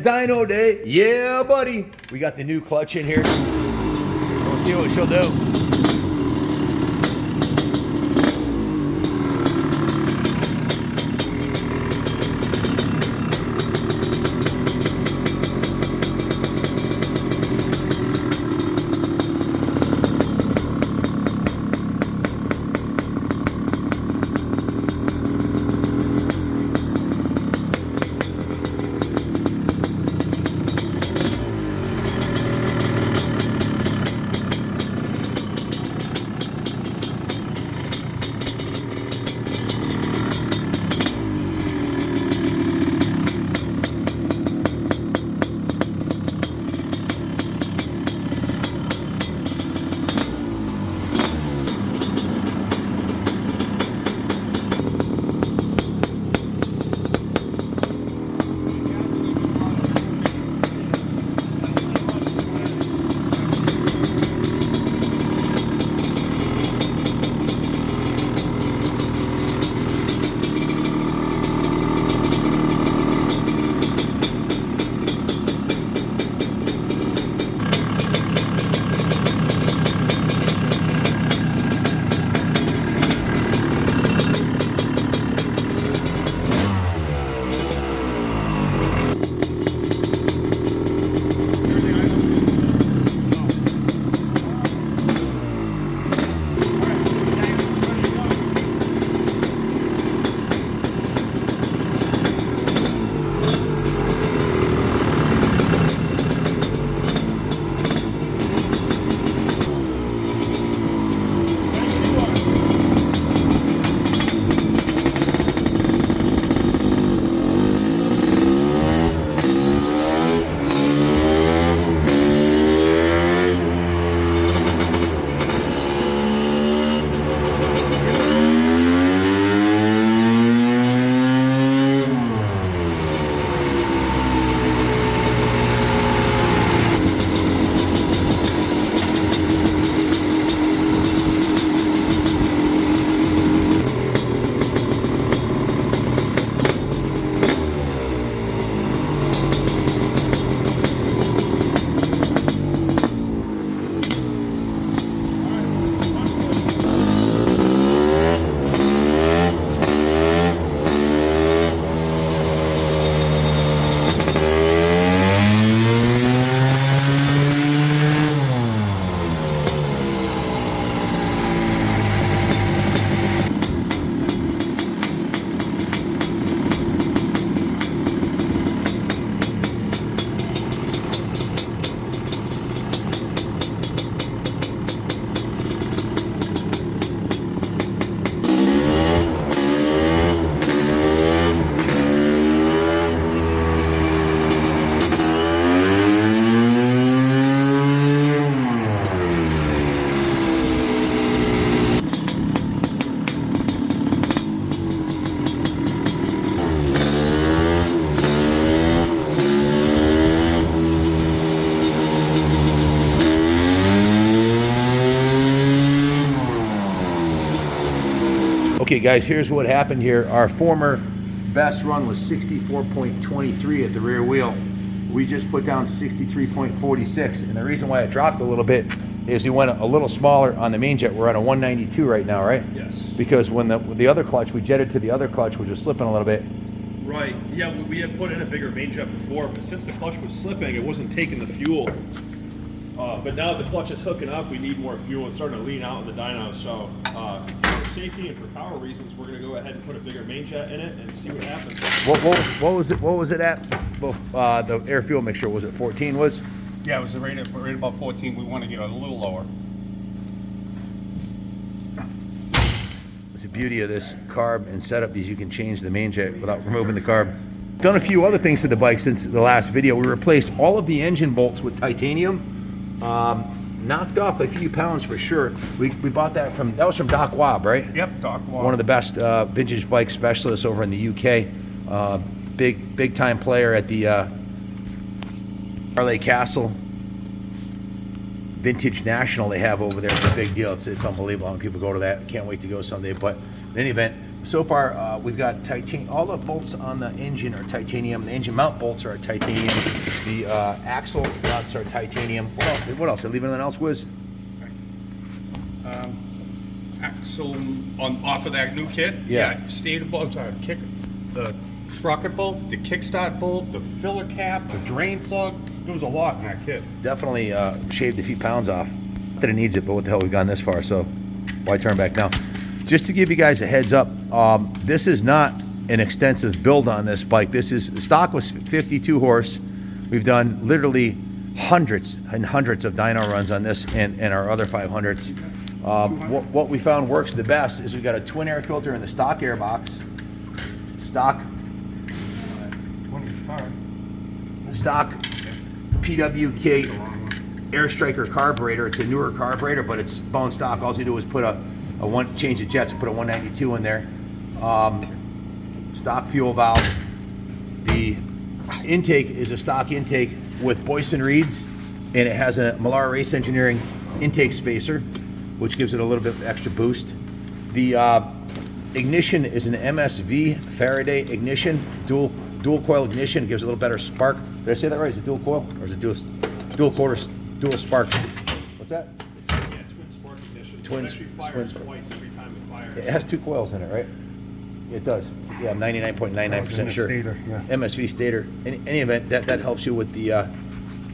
dyno day. Yeah, buddy. We got the new clutch in here. We'll see what she'll do. Okay guys, here's what happened here. Our former best run was 64.23 at the rear wheel. We just put down 63.46, and the reason why it dropped a little bit is we went a little smaller on the main jet. We're on a 192 right now, right? Yes. Because when the other clutch, we jetted to the other clutch, which was slipping a little bit. Right, yeah, we had put in a bigger main jet before, but since the clutch was slipping, it wasn't taking the fuel. But now the clutch is hooking up, we need more fuel. It's starting to lean out in the dyno, so for safety and for power reasons, we're going to go ahead and put a bigger main jet in it and see what happens. What was it at? The air fuel mixture, was it 14 was? Yeah, it was right about 14. We want to get a little lower. It's the beauty of this carb and setup is you can change the main jet without removing the carb. Done a few other things to the bike since the last video. We replaced all of the engine bolts with titanium. Knocked off a few pounds for sure. We bought that was from Doc Wobb, right? Yep, Doc Wobb. One of the best vintage bike specialists over in the UK. Big time player at the Harley Castle Vintage National they have over there. It's a big deal. It's unbelievable how many people go to that. Can't wait to go someday. But in any event, so far, we've got titanium. All the bolts on the engine are titanium. The engine mount bolts are titanium. The axle nuts are titanium. What else? Did I leave anything else, Wiz? Axle off of that new kit. Yeah. Stator bolt, kick, the sprocket bolt, the kickstart bolt, the filler cap, the drain plug. There was a lot in that kit. Definitely shaved a few pounds off. Not that it needs it, but what the hell, we've gone this far, so why turn back now? Just to give you guys a heads up, this is not an extensive build on this bike. The stock was 52 horse. We've done literally hundreds and hundreds of dyno runs on this and our other 500s. What we found works the best is we've got a twin air filter in the stock air box, stock PWK Air Striker carburetor. It's a newer carburetor, but it's bone stock. All you do is put change the jets and put a 192 in there. Stock fuel valve. The intake is a stock intake with Boyson reeds, and it has a Millar Race Engineering intake spacer, which gives it a little bit extra boost. The ignition is an MSV Faraday ignition, dual coil ignition. It gives a little better spark. Did I say that right? Is it dual coil or is it dual spark? What's that? It's twin spark ignition. Twin- It actually fires twice every time it fires. It has two coils in it, right? It does. Yeah, I'm 99.99% sure. Stator, yeah. MSV stator. In any event, that helps you with the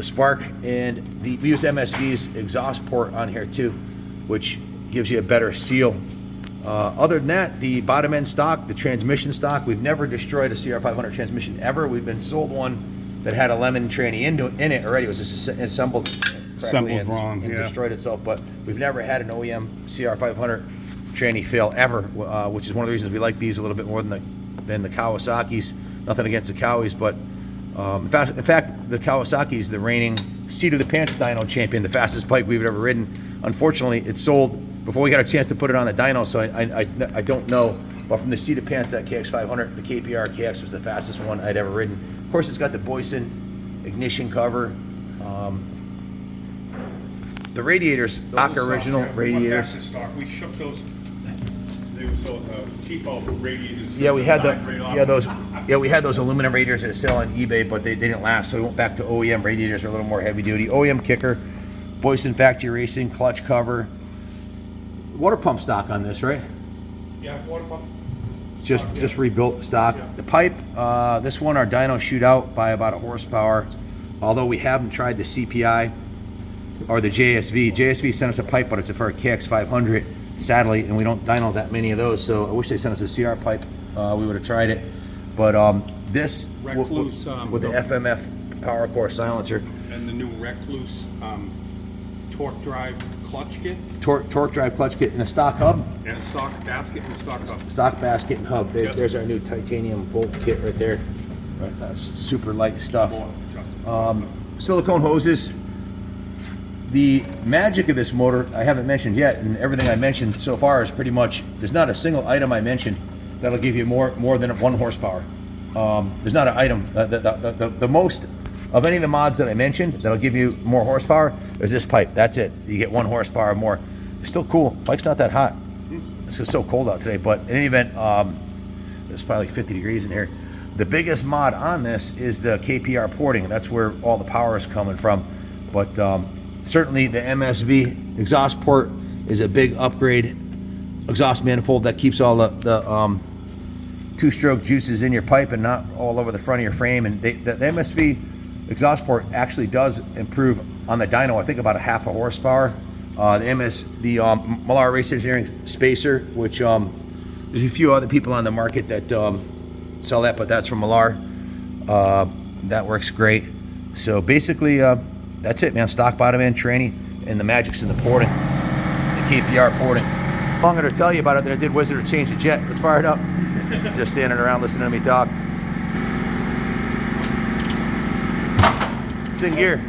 spark, and we use MSV's exhaust port on here too, which gives you a better seal. Other than that, the bottom end stock, the transmission stock, we've never destroyed a CR500 transmission ever. We've been sold one that had a lemon tranny in it already. It was just assembled correctly and wrong, yeah. destroyed itself, but we've never had an OEM CR500 tranny fail ever, which is one of the reasons we like these a little bit more than the Kawasaki's. Nothing against the Kawis, but in fact, the Kawasaki is the reigning seat of the pants dyno champion, the fastest bike we've ever ridden. Unfortunately, it sold before we got a chance to put it on the dyno, so I don't know. But from the seat of pants, that KX500, the KPR KX was the fastest one I'd ever ridden. Of course, it's got the Boyson ignition cover. The radiators, stock original radiators. Stock. We shook those. They were so cheapo radiators. Yeah, we had Sides right off. we had those aluminum radiators that sell on eBay, but they didn't last. So we went back to OEM radiators, are a little more heavy duty. OEM kicker, Boyson factory racing, clutch cover, water pump stock on this, right? Yeah, water pump. Just rebuilt stock. Yeah. The pipe, this one our dyno shoot out by about a horsepower. Although we haven't tried the CPI or the JSV. JSV sent us a pipe, but it's for a KX500, sadly, and we don't dyno that many of those. So I wish they sent us a CR pipe. We would have tried it. But this Recluse, with the FMF power core silencer, And the new Recluse torque drive clutch kit torque drive clutch kit, and a stock hub. and stock basket and stock hub. Stock basket and hub. Yep. There's our new titanium bolt kit right there. Right, that's super light stuff. Silicone hoses. The magic of this motor I haven't mentioned yet, and everything I mentioned so far is pretty much, there's not a single item I mentioned that'll give you more than 1 horsepower. There's not an item. The most of any of the mods that I mentioned that'll give you more horsepower is this pipe. That's it. You get 1 horsepower more. It's still cool. Bike's not that hot. It's just so cold out today, but in any event, it's probably like 50 degrees in here. The biggest mod on this is the KPR porting. That's where all the power is coming from. But certainly the MSV exhaust port is a big upgrade. Exhaust manifold that keeps all the two-stroke juices in your pipe and not all over the front of your frame. And the MSV exhaust port actually does improve on the dyno, I think about a half a horsepower. The Millar Race Engineering spacer, which there's a few other people on the market that sell that, but that's from Millar. That works great. So basically, that's it, man. Stock bottom end tranny, and the magic's in the porting, the KPR porting. Longer to tell you about it than I did Wizard to change the jet. Let's fire it up. Just standing around listening to me talk. It's in gear.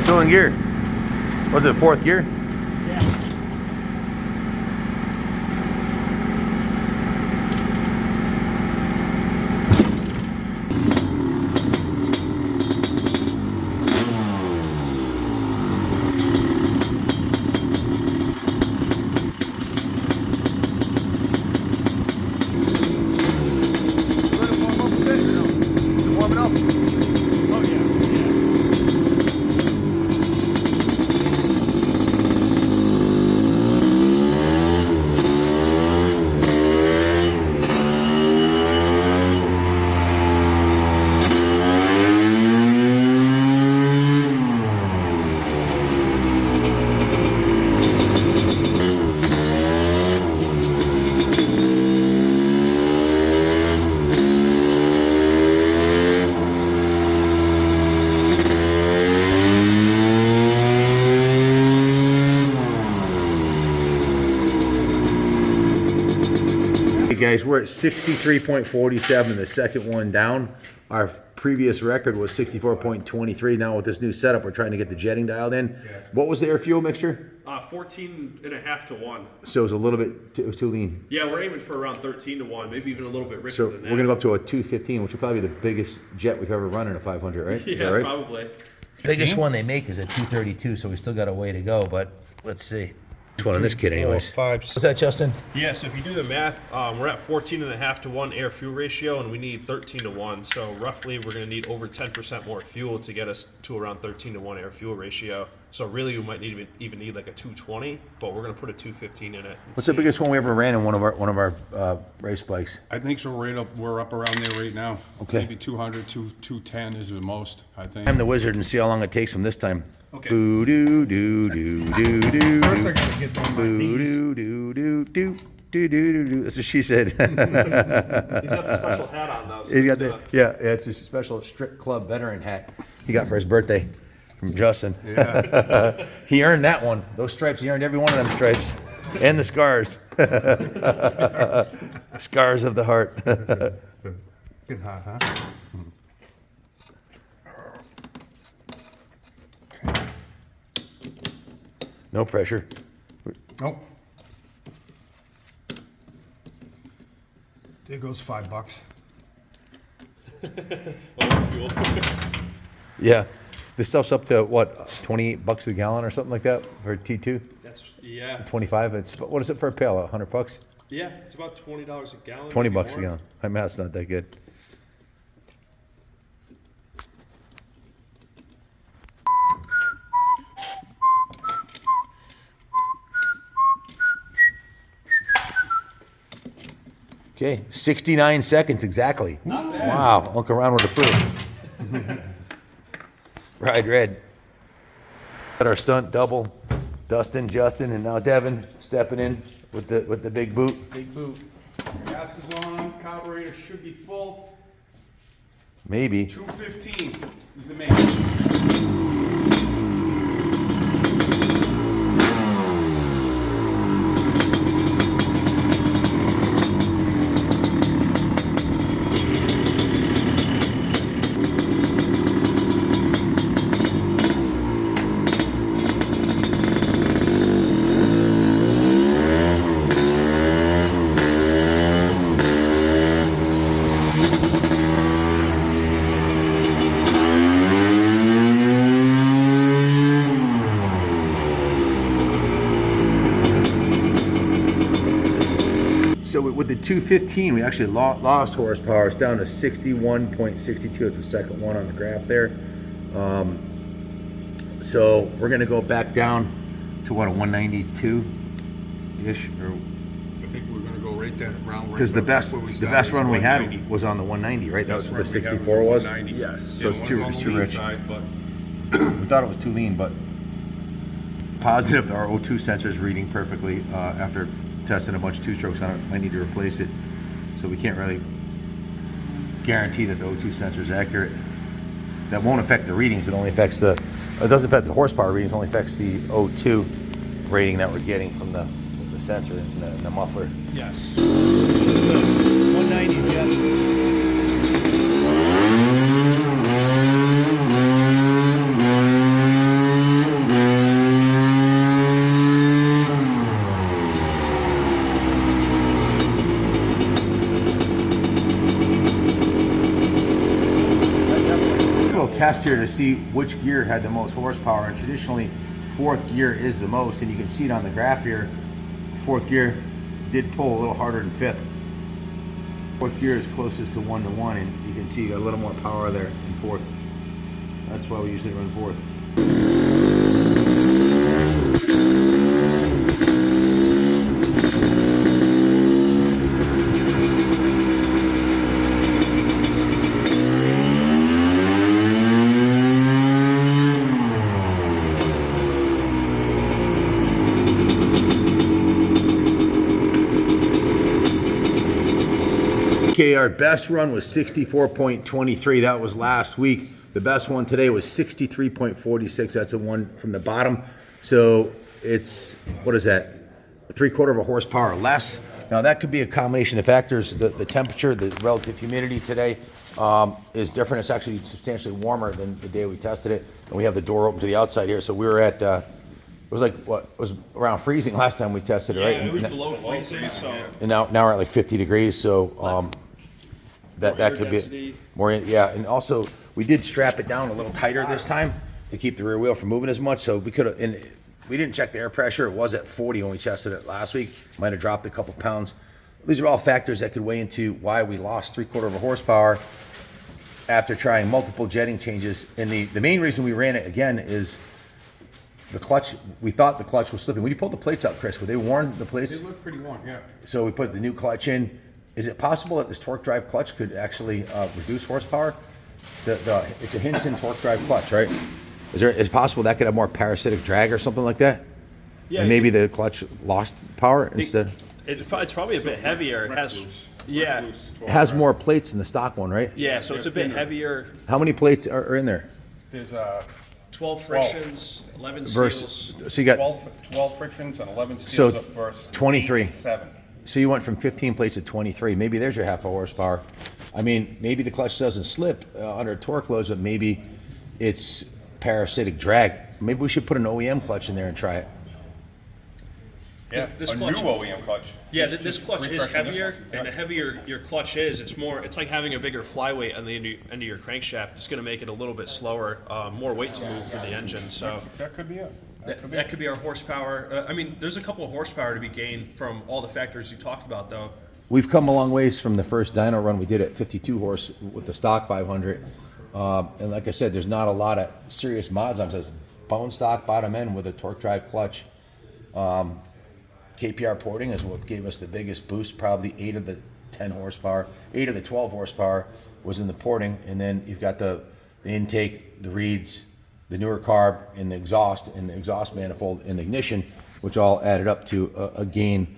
Still in gear. Was it 4th gear? Yeah. Anyways, we're at 63.47, the second one down. Our previous record was 64.23. Now with this new setup, we're trying to get the jetting dialed in. What was the air fuel mixture? 14.5 to 1. So it was a little bit too lean. Yeah, we're aiming for around 13 to 1, maybe even a little bit richer So than that. we're gonna go up to a 215, which will probably be the biggest jet we've ever run in a 500, right? Is that Yeah, right? probably. Biggest one they make is at 232, so we still got a way to go, but let's see. Which one on this kid anyways? What's that, Justin? Yeah, so if you do the math, we're at 14.5 to 1 air fuel ratio, and we need 13 to 1. So roughly, we're going to need over 10% more fuel to get us to around 13 to 1 air fuel ratio. So really, we might need even need like a 220, but we're going to put a 215 in it. What's the biggest one we ever ran in one of our race bikes? I think so. We're up around there right now. Okay. Maybe 200, 210 is the most, I think. I'm the wizard and see how long it takes him this time. Okay. Boo doo doo doo doo doo. First, I gotta get on my Boo knees. doo doo doo doo doo doo doo. That's what she said. He's got the special hat on now. So He got the it's a special strip club veteran hat he got for his birthday from Justin. Yeah. He earned that one. Those stripes, he earned every one of them stripes, and the scars. Scars of the heart. Get hot, huh? No pressure. Oh. There goes $5. fuel. Yeah, this stuff's up to what, $28 a gallon or something like that for T2. That's, yeah. 25. It's what is it for a pail? $100. Yeah, it's about $20 a gallon. 20 maybe bucks a more. gallon. My math's not that good. Okay, 69 seconds exactly. Not bad. Wow, look around with a proof. Ride red. Got our stunt double, Dustin, Justin, and now Devin stepping in with the big boot. Big boot. Gas is on. Carburetor should be full. Maybe. 215 is the main. So with the 215, we actually lost horsepower. It's down to 61.62. It's the second one on the graph there. So we're gonna go back down to what, a 192-ish, or I think we're gonna go right that round. because the best run we had was on the 190, right? That was what the 64 was. Yes. So it's too rich. But We thought it was too lean, but positive. Our O2 sensor is reading perfectly after testing a bunch of two-strokes on it. I need to replace it, so we can't really guarantee that the O2 sensor is accurate. That won't affect the readings. It only affects it doesn't affect the horsepower readings. It only affects the O2 rating that we're getting from the sensor and the muffler. Yes. 190, test here to see which gear had the most horsepower, and traditionally fourth gear is the most, and you can see it on the graph here. Fourth gear did pull a little harder than fifth. Fourth gear is closest to 1-to-1, and you can see you got a little more power there in fourth. That's why we usually run fourth. Okay, our best run was 64.23. That was last week. The best one today was 63.46. That's a one from the bottom. So it's, what is that? 3/4 of a horsepower less. Now Now, that could be a combination of factors. The temperature, the relative humidity today is different. It's actually substantially warmer than the day we tested it. And we have the door open to the outside here. So we were at, it was like, what, it was around freezing last time we tested it, right? Yeah, it was And- below freezing, so. And now we're at like 50 degrees, so that air could be density. more, yeah. And also, we did strap it down a little tighter this time to keep the rear wheel from moving as much, so we could have, and we didn't check the air pressure. It was at 40 when we tested it last week. Might have dropped a couple pounds. These are all factors that could weigh into why we lost 3/4 of a horsepower after trying multiple jetting changes. And the main reason we ran it again is the clutch. We thought the clutch was slipping. When you pulled the plates out, Chris, were they worn, the plates? They look pretty warm, yeah. So we put the new clutch in. Is it possible that this torque drive clutch could actually reduce horsepower? It's a Hinson torque drive clutch, right? Is it possible that could have more parasitic drag or something like that? Yeah, And maybe the clutch lost power instead? It's probably a bit heavier. It has, yeah, It has more plates than the stock one, right? yeah. So it's a bit heavier. How many plates are in there? There's 12 frictions, 11 Versus, seals. so you got, 12 frictions and 11 So, steels at first. 23. 8 and 7. so you went from 15 plates to 23. Maybe there's your half a horsepower. I mean, maybe the clutch doesn't slip under torque loads, but maybe it's parasitic drag. Maybe we should put an OEM clutch in there and try it. Yeah, This a clutch- new OEM clutch. Yeah, Just- this just clutch is refreshing this heavier, one. and the heavier your clutch is, it's like having a bigger flyweight on the end of your crankshaft. It's going to make it a little bit slower, more weight to move for the engine. So That could be it. that could be our horsepower. I mean, there's a couple of horsepower to be gained from all the factors you talked about, though. We've come a long ways from the first dyno run we did at 52 horse with the stock 500. And like I said, there's not a lot of serious mods on it. It says bone stock bottom end with a torque drive clutch. KPR porting is what gave us the biggest boost. Probably 8 of the 10 horsepower, 8 of the 12 horsepower was in the porting. And then you've got the intake, the reeds, the newer carb, and the exhaust manifold and the ignition, which all added up to a gain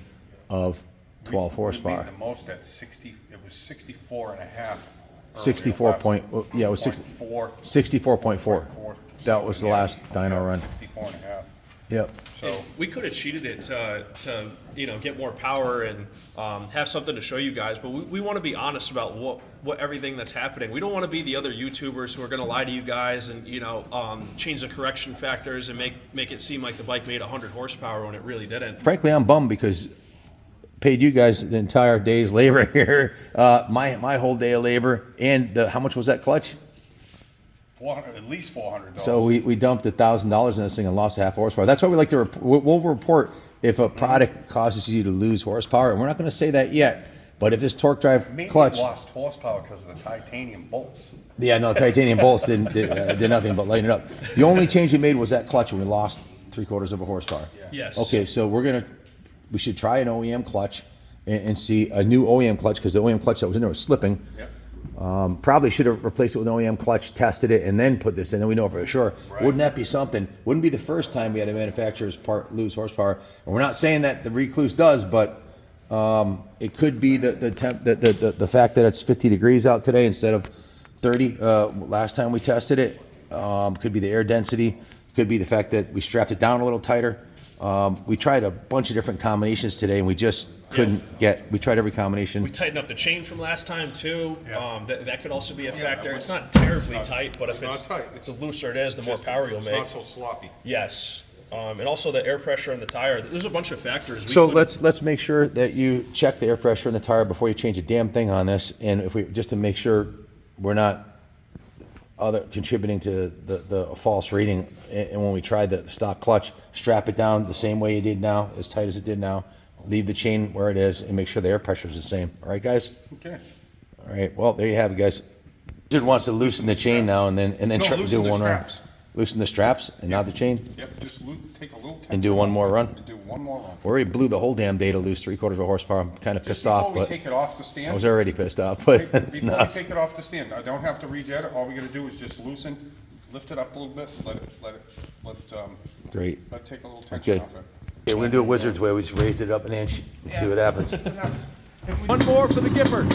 of 12 horsepower. We made the most at 60, it was 64 and a half. 64 point, yeah, it was 64.4. That was the last dyno run. 64 and a half. Yep. So, We could have cheated it to get more power and have something to show you guys, but we want to be honest about what everything that's happening. We don't want to be the other YouTubers who are going to lie to you guys and change the correction factors and make it seem like the bike made 100 horsepower when it really didn't. Frankly, I'm bummed because paid you guys the entire day's labor here, my whole day of labor, and how much was that clutch? 400, at least $400. So we dumped $1,000 in this thing and lost a half horsepower. That's why we like to we'll report if a product causes you to lose horsepower, and we're not going to say that yet. But if this torque drive Maybe clutch, it lost horsepower because of the titanium bolts. yeah, no, titanium bolts did nothing but lighten it up. The only change we made was that clutch, and we lost 3/4 of a horsepower. Yes. Okay, so we should try an OEM clutch and see a new OEM clutch, because the OEM clutch that was in there was slipping. Yep. Probably should have replaced it with an OEM clutch, tested it, and then put this in. Then we know for sure. Right. Wouldn't that be something? Wouldn't be the first time we had a manufacturer's part lose horsepower. And we're not saying that the Recluse does, but it could be the fact that it's 50 degrees out today instead of 30 last time we tested it. Could be the air density. Could be the fact that we strapped it down a little tighter. We tried a bunch of different combinations today, and we just couldn't we tried every combination. We tightened up the chain from last time too. Yeah. That could also be a factor. It's not terribly tight, but if It's not tight. the looser it is, the more power you'll It's make. not so sloppy. Yes, and also the air pressure in the tire. There's a bunch of factors. So let's make sure that you check the air pressure in the tire before you change a damn thing on this, and just to make sure we're not contributing to the false reading. And when we tried the stock clutch, strap it down the same way you did now, as tight as it did now. Leave the chain where it is, and make sure the air pressure is the same. All right, guys. Okay. All right. Well, there you have it, guys. Just wants to loosen the chain now, and then No, do loosen the one run. straps. Loosen the straps and not the chain, Yep, just take a little tension and do one off more it run. and do one more run. We already blew the whole damn day to lose 3/4 of a horsepower. I'm kind of Just pissed off, before we but take it off the stand. I was already pissed off. But Before no, we take it off the stand, I don't have to rejet it. All we gotta do is just loosen, lift it up a little bit, let great. it take a little tension Okay. off it. Yeah, we're gonna do it Wizards way. We just raise it up an inch and see what happens. One more for the Gifford.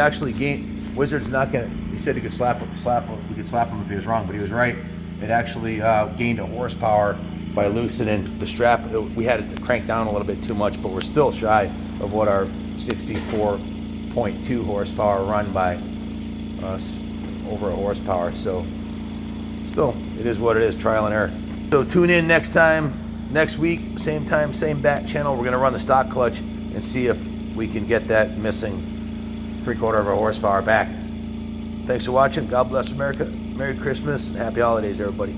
actually gained, Wizard's not gonna, he said he could slap him, we could slap him if he was wrong, but he was right. It actually gained a horsepower by loosening the strap. We had it cranked down a little bit too much, but we're still shy of what our 64.2 horsepower run by over a horsepower. So still, it is what it is, trial and error. So tune in next week, same time, same back channel. We're gonna run the stock clutch and see if we can get that missing 3/4 of a horsepower back. Thanks for watching. God bless America. Merry Christmas and happy holidays, everybody.